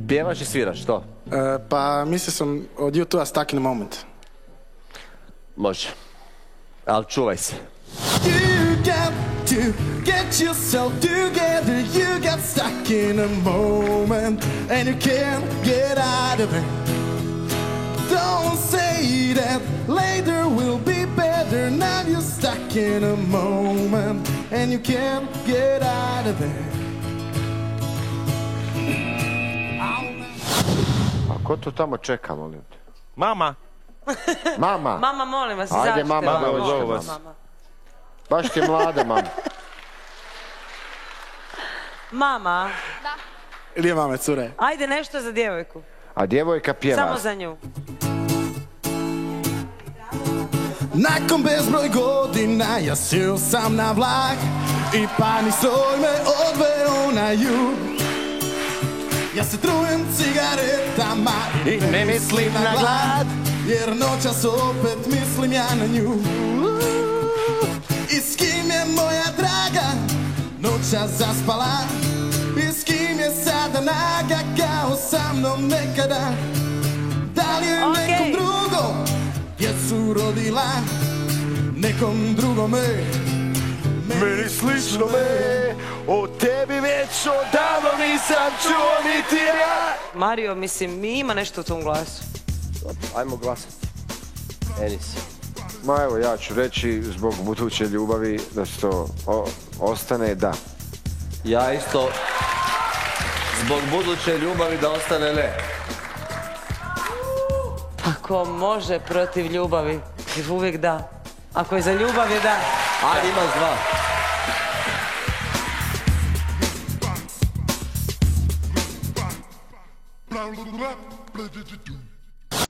Pjevaš i sviraš, što? Pa mislio sam od YouTube-a Stuck in a Moment. Može. Ali čuvaj se. You got to get yourself together. You got stuck in a moment and you can't get out of it. Don't say that later will be better. Now you're stuck in a moment and you can't get out of it. A ko to tamo čeka, molim te? Mama. Mama? Mama, molim vas, Ajde, izađite. mama, zovu vas. Baš ti je mlada, mama. Mama. Ili je mame, cure? Ajde nešto za djevojku. A djevojka pjeva. Samo za nju. Nakon bezbroj godina ja sjeo sam na vlak i parni stroj me odveo na jug. Ja se trujem cigaretama i ne mislim na glad, jer noćas opet mislim ja na nju. I s kim je moja draga noćas zaspala, i s kim je sada naga kao sa mnom nekada. Da li je nekom drugom djecu rodila, nekom drugome? Meni slično me, o tebi već odavno nisam čuo niti ja. Mario, mislim, mi ima nešto u tom glasu. Ajmo glasati. Enis. Ma evo, ja ću reći zbog buduće ljubavi da se to ostane, da. Ja isto zbog buduće ljubavi da ostane ne. Ako može protiv ljubavi, uvijek da. Ako je za ljubav je da. Ajde, imaš dva.